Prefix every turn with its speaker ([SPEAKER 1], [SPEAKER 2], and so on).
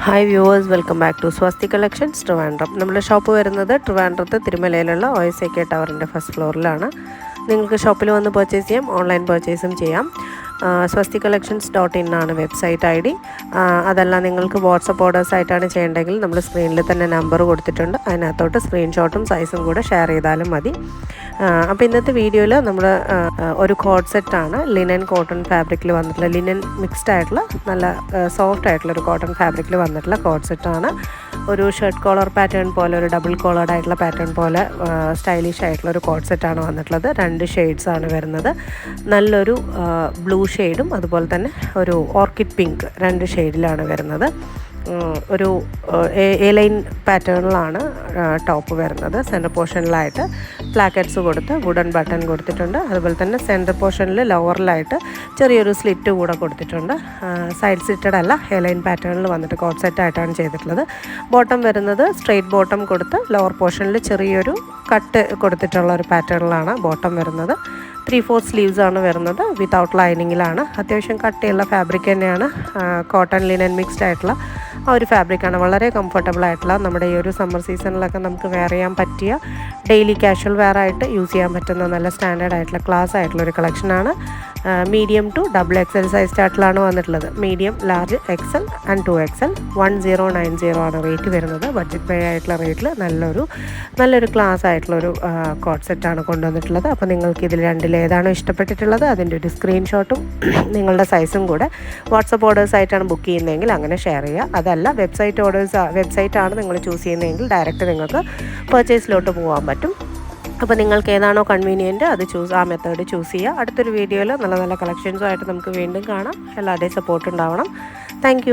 [SPEAKER 1] Hi viewers, welcome back to Swasti collections Trivandrum. നമ്മുടെ shop വരുന്നത് ട്രിവാൻഡ്രത്ത് തിരുമലയിലുള്ള OSAK ടവറിൻ്റെ ഫസ്റ്റ് ഫ്ലോറിലാണ്. നിങ്ങൾക്ക് ഷോപ്പിൽ വന്ന് പർച്ചേസ് ചെയ്യാം, ഓൺലൈൻ പർച്ചേസും ചെയ്യാം. swasti-collections.in ആണ് വെബ്സൈറ്റ് ID. അതല്ല നിങ്ങൾക്ക് വാട്സപ്പ് ഓർഡേഴ്സ് ആയിട്ടാണ് ചെയ്യേണ്ടതെങ്കിൽ നമ്മൾ സ്ക്രീനിൽ തന്നെ നമ്പർ കൊടുത്തിട്ടുണ്ട്. അതിനകത്തോട്ട് സ്ക്രീൻഷോട്ടും സൈസും കൂടെ ഷെയർ ചെയ്താലും മതി. അപ്പോൾ ഇന്നത്തെ വീഡിയോയിൽ നമ്മൾ ഒരു കോഡ് സെറ്റാണ് ലിനൻ കോട്ടൺ ഫാബ്രിക്കിൽ വന്നിട്ടുള്ള, ലിനൻ മിക്സ്ഡ് ആയിട്ടുള്ള നല്ല സോഫ്റ്റ് ആയിട്ടുള്ള ഒരു കോട്ടൺ ഫാബ്രിക്കിൽ വന്നിട്ടുള്ള കോഡ് സെറ്റാണ്. ഒരു ഷർട്ട് കോളർ പാറ്റേൺ പോലെ, ഒരു ഡബിൾ കോളേർഡ് ആയിട്ടുള്ള പാറ്റേൺ പോലെ സ്റ്റൈലിഷ് ആയിട്ടുള്ള ഒരു കോഡ് സെറ്റാണ് വന്നിട്ടുള്ളത്. 2 ഷെയ്ഡ്സാണ് വരുന്നത്. നല്ലൊരു ബ്ലൂ ഷെയ്ഡും അതുപോലെ തന്നെ ഒരു ഓർക്കിഡ് പിങ്ക് 2 ഷെയ്ഡിലാണ് വരുന്നത്. ഒരു എ ലൈൻ പാറ്റേണിലാണ് ടോപ്പ് വരുന്നത്. സെൻറ്റർ പോർഷനിലായിട്ട് പ്ലാക്കറ്റ്സ് കൊടുത്ത് വുഡൻ ബട്ടൺ കൊടുത്തിട്ടുണ്ട്. അതുപോലെ തന്നെ സെൻറ്റർ പോർഷനിൽ ലോവറിലായിട്ട് ചെറിയൊരു സ്ലിറ്റ് കൂടെ കൊടുത്തിട്ടുണ്ട്. സൈഡ് സ്ലിറ്റഡ് അല്ല, എ ലൈൻ പാറ്റേണിൽ വന്നിട്ട് കോഡ് സെറ്റായിട്ടാണ് ചെയ്തിട്ടുള്ളത്. ബോട്ടം വരുന്നത് സ്ട്രെയിറ്റ് ബോട്ടം കൊടുത്ത് ലോവർ പോർഷനിൽ ചെറിയൊരു കട്ട് കൊടുത്തിട്ടുള്ള ഒരു പാറ്റേണിലാണ് ബോട്ടം വരുന്നത്. 3/4 സ്ലീവ്സ് ആണ് വരുന്നത്. വിത്തൗട്ട് ലൈനിങ്ങിലാണ്. അത്യാവശ്യം കട്ടിയുള്ള ഫാബ്രിക് തന്നെയാണ്. കോട്ടൺ ലിനൻ മിക്സ്ഡ് ആയിട്ടുള്ള ആ ഒരു ഫാബ്രിക്കാണ്. വളരെ കംഫർട്ടബിൾ ആയിട്ടുള്ള, നമ്മുടെ ഈ ഒരു സമ്മർ സീസണിലൊക്കെ നമുക്ക് വെയർ ചെയ്യാൻ പറ്റിയ, ഡെയിലി കാഷ്വൽ വെയർ ആയിട്ട് യൂസ് ചെയ്യാൻ പറ്റുന്ന നല്ല സ്റ്റാൻഡേർഡ് ആയിട്ടുള്ള ക്ലാസ് ആയിട്ടുള്ള ഒരു കളക്ഷനാണ്. മീഡിയം ടു XXL സൈസ് ചാർട്ടിലാണ് വന്നിട്ടുള്ളത്. Medium, large, XL and 2XL 1090 ആണ് റേറ്റ് വരുന്നത്. ബഡ്ജറ്റ് പേ ആയിട്ടുള്ള റേറ്റിൽ നല്ലൊരു ക്ലാസ് ആയിട്ടുള്ളൊരു കോഡ് സെറ്റാണ് കൊണ്ടുവന്നിട്ടുള്ളത്. അപ്പോൾ നിങ്ങൾക്ക് ഇതിൽ ഏതാണോ ഇഷ്ടപ്പെട്ടിട്ടുള്ളത് അതിൻ്റെ ഒരു സ്ക്രീൻഷോട്ടും നിങ്ങളുടെ സൈസും കൂടെ വാട്സപ്പ് ഓർഡേഴ്സ് ആയിട്ടാണ് ബുക്ക് ചെയ്യുന്നതെങ്കിൽ അങ്ങനെ ഷെയർ ചെയ്യുക. അതല്ല വെബ്സൈറ്റാണ് നിങ്ങൾ ചൂസ് ചെയ്യുന്നതെങ്കിൽ ഡയറക്റ്റ് നിങ്ങൾക്ക് പർച്ചേസിലോട്ട് പോകാൻ പറ്റും. അപ്പോൾ നിങ്ങൾക്ക് ഏതാണോ കൺവീനിയൻറ്റ് അത് ആ മെത്തേഡ് ചൂസ് ചെയ്യുക. അടുത്തൊരു വീഡിയോയിൽ നല്ല കളക്ഷൻസുമായിട്ട് നമുക്ക് വീണ്ടും കാണാം. എല്ലാവരുടെയും സപ്പോർട്ട് ഉണ്ടാവണം. താങ്ക്